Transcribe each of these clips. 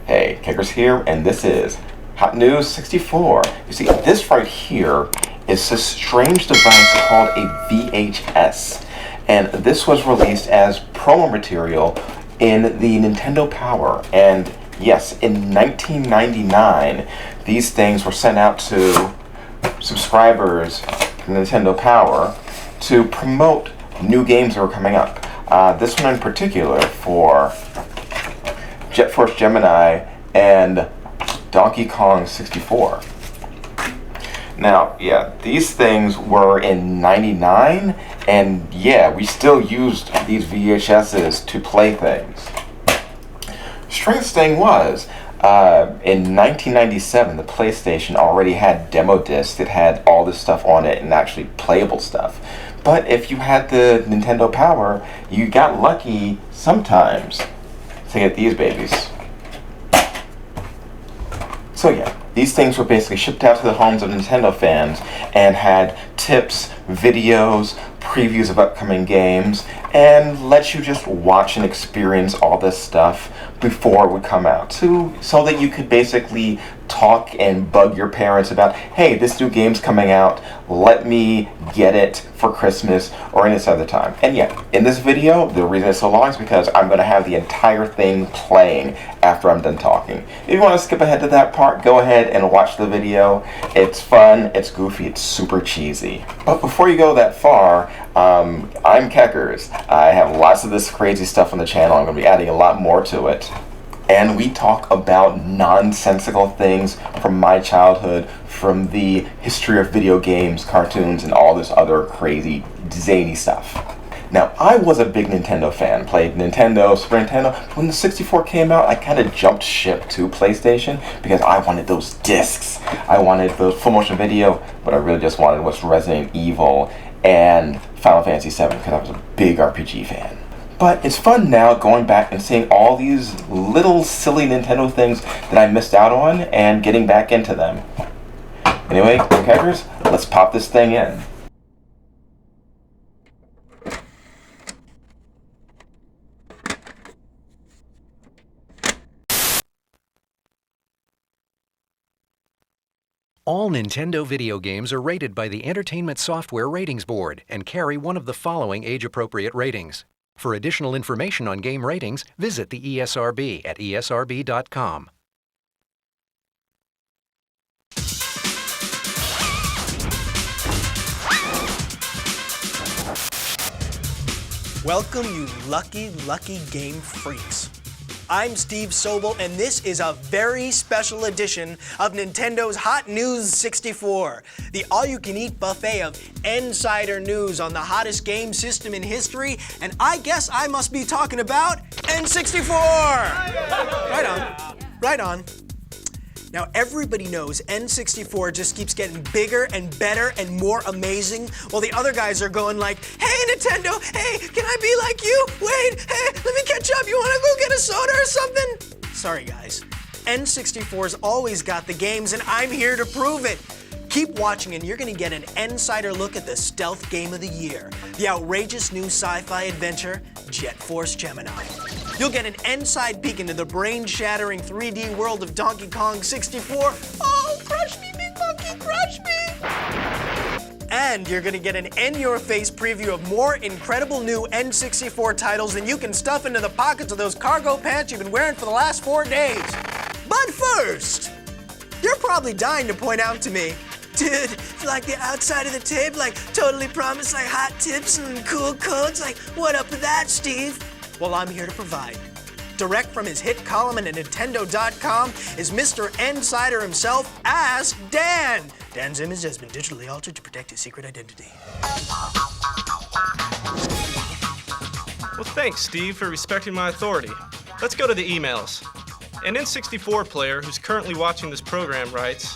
Hey, Kickers here, and this is Hot News 64. You see, this right here is this strange device called a VHS, and this was released as promo material in the Nintendo Power. And yes, in 1999, these things were sent out to subscribers from Nintendo Power to promote new games that were coming up. This one in particular for Force Gemini and Donkey Kong 64. Now, yeah, these things were in 99, and yeah, we still used these VHSs to play things. Strangest thing was, in 1997, the PlayStation already had demo discs that had all this stuff on it and actually playable stuff. But if you had the Nintendo Power, you got lucky sometimes to get these babies. So yeah, these things were basically shipped out to the homes of Nintendo fans and had tips, videos, previews of upcoming games, and let you just watch and experience all this stuff before it would come out, so that you could basically talk and bug your parents about, hey, this new game's coming out, let me get it for Christmas or any other time. And yeah, in this video, the reason it's so long is because I'm going to have the entire thing playing after I'm done talking. If you want to skip ahead to that part, go ahead and watch the video. It's fun, it's goofy, it's super cheesy. But before you go that far, I'm Keckers. I have lots of this crazy stuff on the channel. I'm going to be adding a lot more to it. And we talk about nonsensical things from my childhood, from the history of video games, cartoons, and all this other crazy, zany stuff. Now, I was a big Nintendo fan, played Nintendo, Super Nintendo. When the 64 came out, I kind of jumped ship to PlayStation because I wanted those discs. I wanted the full motion video. What I really just wanted was Resident Evil and Final Fantasy VII because I was a big RPG fan. But it's fun now going back and seeing all these little silly Nintendo things that I missed out on and getting back into them. Anyway, Keckers, let's pop this thing in. All Nintendo video games are rated by the Entertainment Software Ratings Board and carry one of the following age-appropriate ratings. For additional information on game ratings, visit the ESRB at esrb.com. Welcome, you lucky, lucky game freaks. I'm Steve Sobel, and this is a very special edition of Nintendo's Hot News 64, the all-you-can-eat buffet of insider news on the hottest game system in history, and I guess I must be talking about N64! Right on, right on. Now, everybody knows N64 just keeps getting bigger and better and more amazing, while the other guys are going like, hey, Nintendo, hey, can I be like you? Wait, hey, let me catch up. You want to go get a soda or something? Sorry, guys. N64's always got the games, and I'm here to prove it. Keep watching, and you're going to get an insider look at the stealth game of the year, the outrageous new sci-fi adventure, Force Gemini. You'll get an inside peek into the brain-shattering 3D world of Donkey Kong 64. Oh, crush me, big monkey, crush me! And you're gonna get an in-your-face preview of more incredible new N64 titles than you can stuff into the pockets of those cargo pants you've been wearing for the last 4 days. But first, you're probably dying to point out to me, dude, like the outside of the tape, like totally promised like hot tips and cool codes, like what up with that, Steve? Well, I'm here to provide. Direct from his hit column at Nintendo.com is Mr. Insider himself, Ask Dan. Dan's image has been digitally altered to protect his secret identity. Well, thanks, Steve, for respecting my authority. Let's go to the emails. An N64 player who's currently watching this program writes,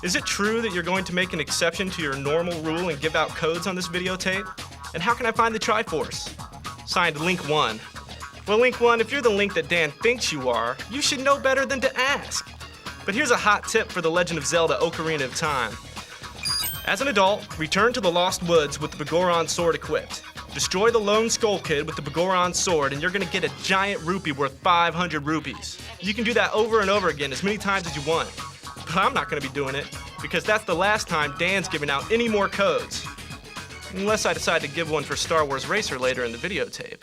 is it true that you're going to make an exception to your normal rule and give out codes on this videotape? And how can I find the Triforce? Signed, Link 1. Well, Link 1, if you're the Link that Dan thinks you are, you should know better than to ask. But here's a hot tip for The Legend of Zelda Ocarina of Time. As an adult, return to the Lost Woods with the Begoron sword equipped. Destroy the Lone Skull Kid with the Begoron sword, and you're gonna get a giant rupee worth 500 rupees. You can do that over and over again as many times as you want. But I'm not gonna be doing it, because that's the last time Dan's giving out any more codes. Unless I decide to give one for Star Wars Racer later in the videotape.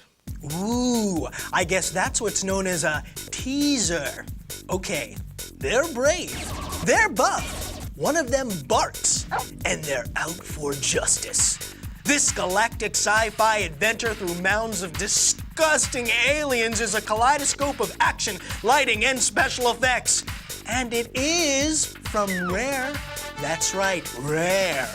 Ooh, I guess that's what's known as a teaser. Okay, they're brave, they're buff, one of them barks, and they're out for justice. This galactic sci-fi adventure through mounds of disgusting aliens is a kaleidoscope of action, lighting, and special effects. And it is from Rare. That's right, Rare.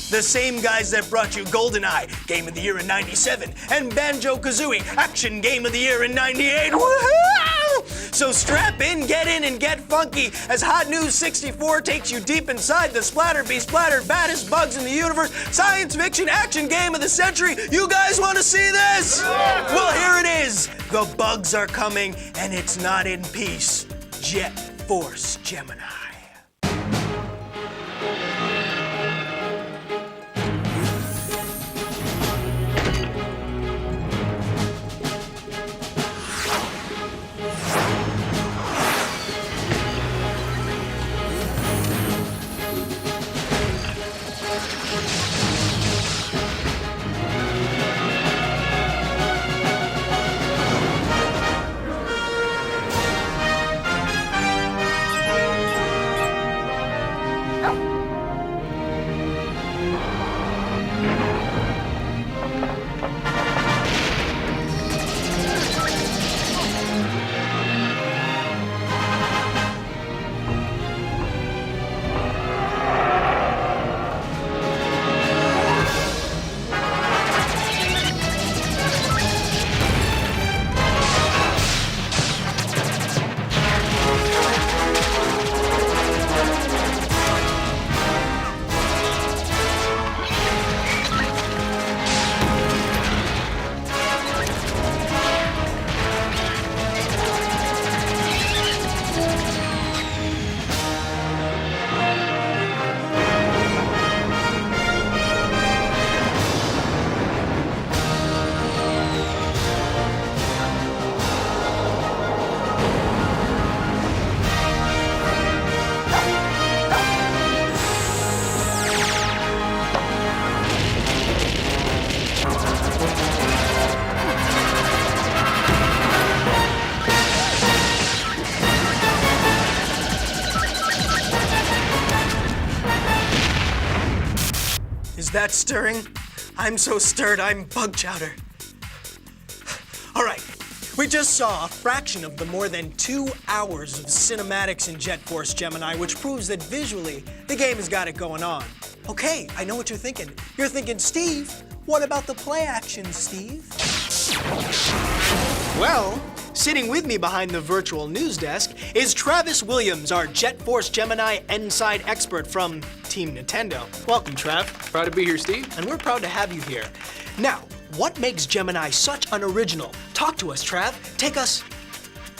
The same guys that brought you GoldenEye, Game of the Year in '97, and Banjo-Kazooie, Action Game of the Year in '98. Woohoo! So strap in, and get funky as Hot News 64 takes you deep inside the splattered baddest bugs in the universe, science fiction action game of the century. You guys want to see this? Yeah. Well, here it is. The bugs are coming, and it's not in peace. Jet Force Gemini. Is that stirring? I'm so stirred, I'm bug chowder. All right, we just saw a fraction of the more than 2 hours of cinematics in Jet Force Gemini, which proves that visually, the game has got it going on. Okay, I know what you're thinking. You're thinking, Steve, what about the play action, Steve? Well, sitting with me behind the virtual news desk is Travis Williams, our Jet Force Gemini Inside expert from Team Nintendo. Welcome, Trav. Proud to be here, Steve. And we're proud to have you here. Now, what makes Gemini such an original? Talk to us, Trav. Take us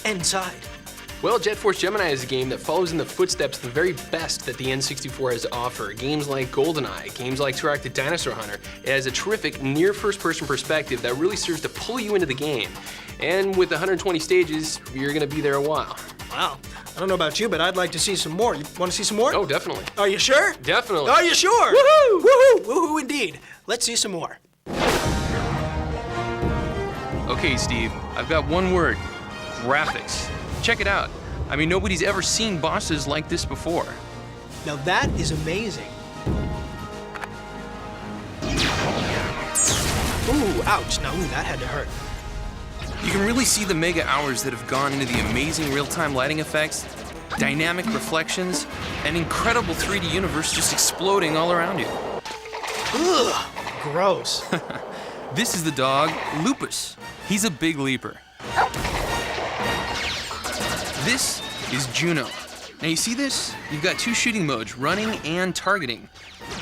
inside. Well, Jet Force Gemini is a game that follows in the footsteps of the very best that the N64 has to offer. Games like GoldenEye, games like Interactive Dinosaur Hunter. It has a terrific near first-person perspective that really serves to pull you into the game. And with 120 stages, you're gonna be there a while. Wow. I don't know about you, but I'd like to see some more. You want to see some more? Oh, definitely. Are you sure? Definitely. Are you sure? Woohoo! Woohoo! Woohoo indeed. Let's see some more. Okay, Steve, I've got one word. Graphics. Check it out. I mean, nobody's ever seen bosses like this before. Now that is amazing. Ooh, ouch. Now, that had to hurt. You can really see the mega hours that have gone into the amazing real-time lighting effects, dynamic reflections, and incredible 3D universe just exploding all around you. Ugh, gross. This is the dog, Lupus. He's a big leaper. This is Juno. Now you see this? You've got two shooting modes, running and targeting.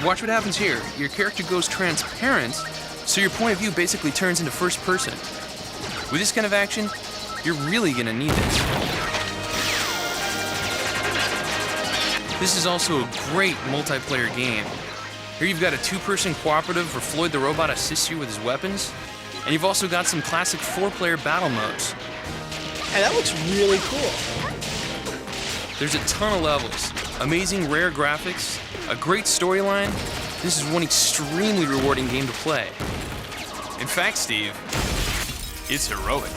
Watch what happens here. Your character goes transparent, so your point of view basically turns into first person. With this kind of action, you're really gonna need this. This is also a great multiplayer game. Here you've got a two-person cooperative where Floyd the robot assists you with his weapons. And you've also got some classic 4-player battle modes. And that looks really cool. There's a ton of levels, amazing rare graphics, a great storyline. This is one extremely rewarding game to play. In fact, Steve, it's heroic.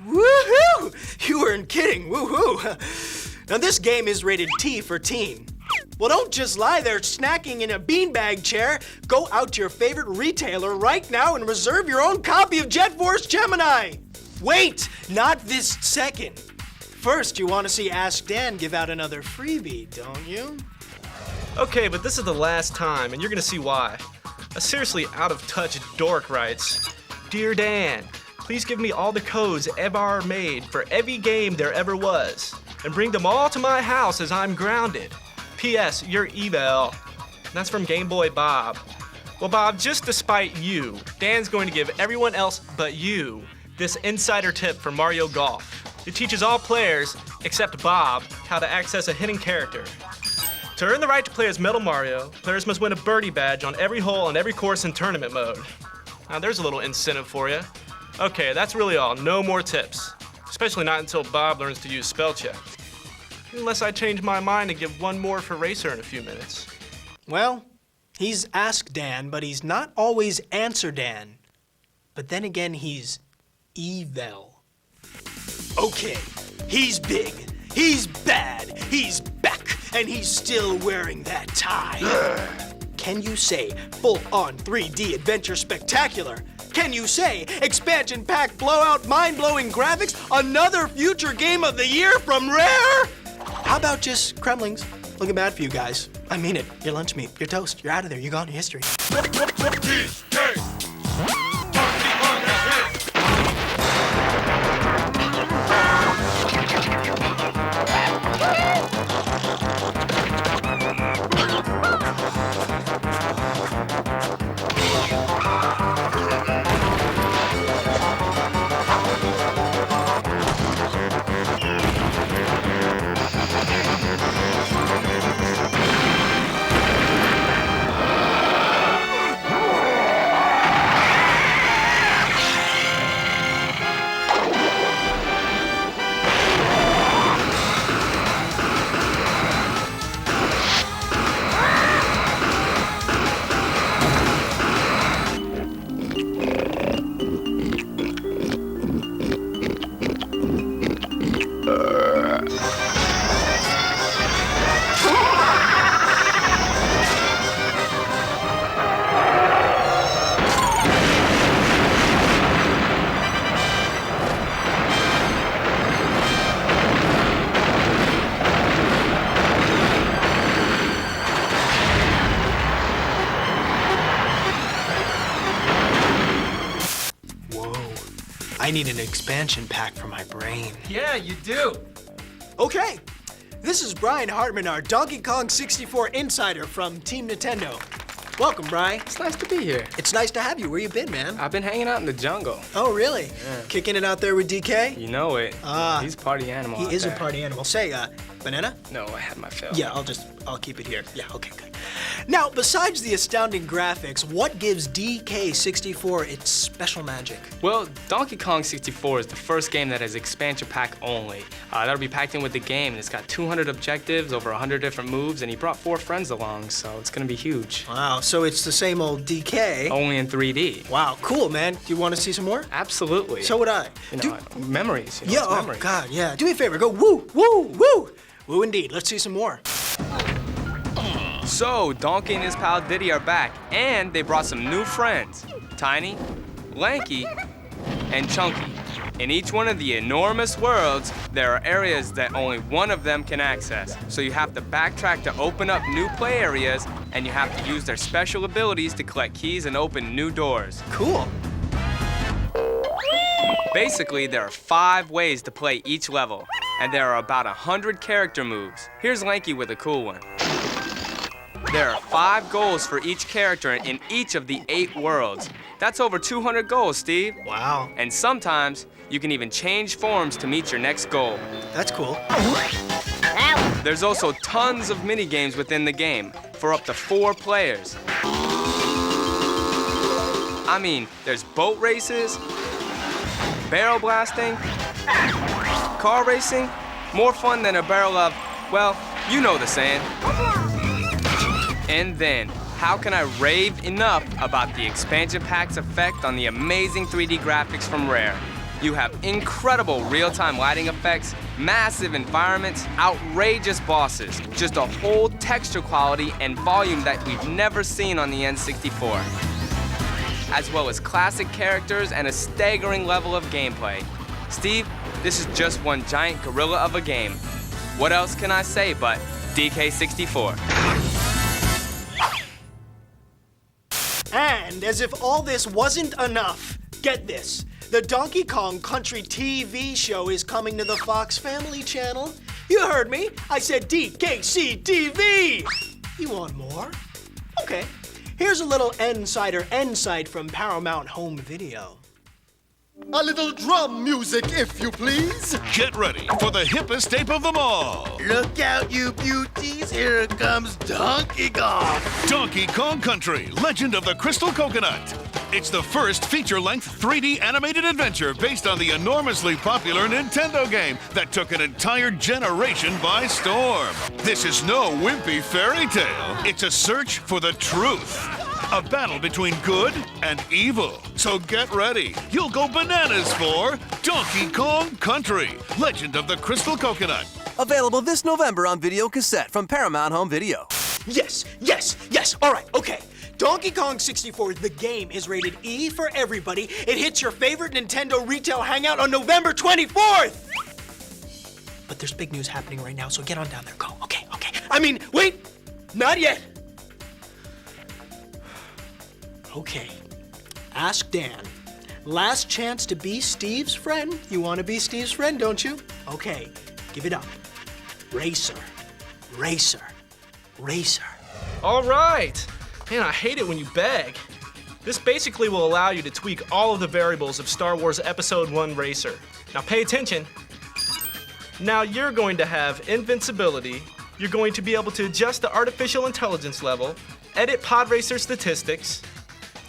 Woohoo! You weren't kidding, woohoo! Now this game is rated T for teen. Well, don't just lie there snacking in a beanbag chair. Go out to your favorite retailer right now and reserve your own copy of Force Gemini. Wait, not this second. First, you want to see Ask Dan give out another freebie, don't you? Okay, but this is the last time, and you're gonna see why. A seriously out-of-touch dork writes, Dear Dan, please give me all the codes ever made for every game there ever was, and bring them all to my house as I'm grounded. P.S. You're evil. That's from Game Boy Bob. Well, Bob, just to spite you, Dan's going to give everyone else but you this insider tip for Mario Golf. It teaches all players, except Bob, how to access a hidden character. To earn the right to play as Metal Mario, players must win a birdie badge on every hole on every course in tournament mode. Now there's a little incentive for you. Okay, that's really all. No more tips. Especially not until Bob learns to use spell check. Unless I change my mind and give one more for Racer in a few minutes. Well, he's Ask Dan, but he's not always Answer Dan. But then again, he's evil. Okay, he's big, he's bad, he's back, and he's still wearing that tie. Can you say full-on 3D adventure spectacular? Can you say expansion pack blowout mind-blowing graphics, another future game of the year from Rare? How about just Kremlings? Looking bad for you guys. I mean it. Your lunch meat, your toast, you're out of there. You're gone to history. I need an expansion pack for my brain. Yeah, you do. Okay, this is Brian Hartman, our Donkey Kong 64 insider from Team Nintendo. Welcome, Brian. It's nice to be here. It's nice to have you. Where you been, man? I've been hanging out in the jungle. Oh, really? Yeah. Kicking it out there with DK? You know it. He's a party animal. He out is there. a party animal. Say, banana? No, I had my fill. Yeah, I'll keep it here. Yeah, okay, good. Now, besides the astounding graphics, what gives DK64 its special magic? Well, Donkey Kong 64 is the first game that has expansion pack only. That'll be packed in with the game, and it's got 200 objectives, over 100 different moves, and he brought 4 friends along, so it's gonna be huge. Wow, so it's the same old DK. Only in 3D. Wow, cool, man. Do you want to see some more? Absolutely. So would I. You know, memories. You know, Yeah, it's oh, memories. God, yeah. Do me a favor, go woo, woo, woo. Woo indeed. Let's see some more. So, Donkey and his pal Diddy are back, and they brought some new friends. Tiny, Lanky, and Chunky. In each one of the enormous worlds, there are areas that only one of them can access. So you have to backtrack to open up new play areas, and you have to use their special abilities to collect keys and open new doors. Cool. Basically, there are 5 ways to play each level, and there are about 100 character moves. Here's Lanky with a cool one. There are 5 goals for each character in each of the 8 worlds. That's over 200 goals, Steve. Wow. And sometimes, you can even change forms to meet your next goal. That's cool. There's also tons of mini games within the game. for up to 4 players. I mean, there's boat races, barrel blasting, car racing, more fun than a barrel of, well, you know the saying. And then, how can I rave enough about the expansion pack's effect on the amazing 3D graphics from Rare? You have incredible real-time lighting effects, massive environments, outrageous bosses, just a whole texture quality and volume that we've never seen on the N64. As well as classic characters and a staggering level of gameplay. Steve, this is just one giant gorilla of a game. What else can I say but DK64? And as if all this wasn't enough, get this. The Donkey Kong Country TV show is coming to the Fox Family Channel. You heard me. I said DKC TV. You want more? Okay. Here's a little N-side from Paramount Home Video. A little drum music, if you please. Get ready for the hippest ape of them all. Look out, you beauties. Here comes Donkey Kong. Donkey Kong Country, Legend of the Crystal Coconut. It's the first feature-length 3D animated adventure based on the enormously popular Nintendo game that took an entire generation by storm. This is no wimpy fairy tale. It's a search for the truth. A battle between good and evil. So get ready. You'll go bananas for Donkey Kong Country, Legend of the Crystal Coconut. Available this November on video cassette from Paramount Home Video. Yes. All right, okay. Donkey Kong 64, the game, is rated E for everybody. It hits your favorite Nintendo retail hangout on November 24th. But there's big news happening right now, so get on down there. Go. Okay. I mean, wait. Not yet. Okay. Ask Dan. Last chance to be Steve's friend. You want to be Steve's friend, don't you? Okay. Give it up. Racer. All right. Man, I hate it when you beg. This basically will allow you to tweak all of the variables of Star Wars Episode 1 Racer. Now pay attention. Now you're going to have invincibility, you're going to be able to adjust the artificial intelligence level, edit pod racer statistics.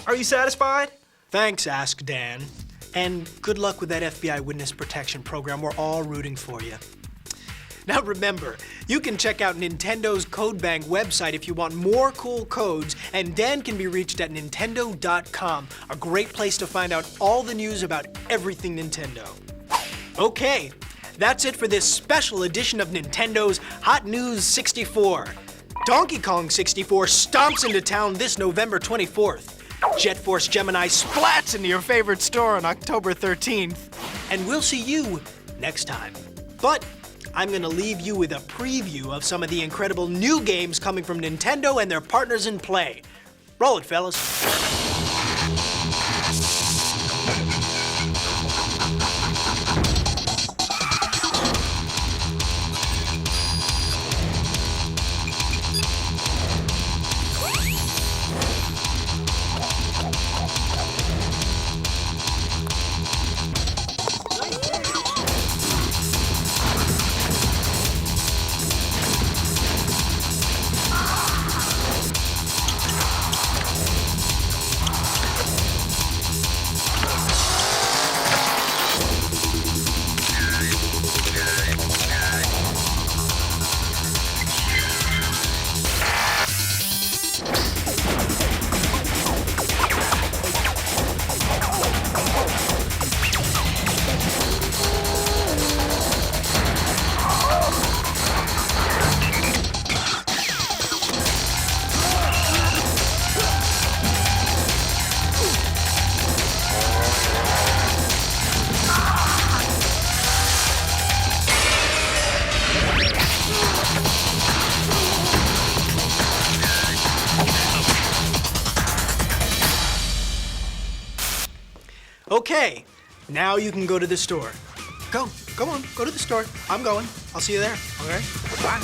Are you satisfied? Thanks, Ask Dan. And good luck with that FBI witness protection program. We're all rooting for you. Now remember, you can check out Nintendo's Code Bank website if you want more cool codes, and Dan can be reached at Nintendo.com, a great place to find out all the news about everything Nintendo. Okay, that's it for this special edition of Nintendo's Hot News 64. Donkey Kong 64 stomps into town this November 24th. Jet Force Gemini splats into your favorite store on October 13th. And we'll see you next time. But I'm gonna leave you with a preview of some of the incredible new games coming from Nintendo and their partners in play. Roll it, fellas. Okay, now you can go to the store. Go on, go to the store. I'm going. I'll see you there, okay? Bye.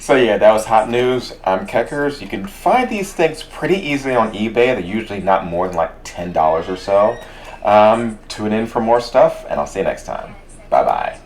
So yeah, that was Hot News. I'm Keckers. You can find these things pretty easily on eBay. They're usually not more than like $10 or so. Tune in for more stuff, and I'll see you next time. Bye-bye.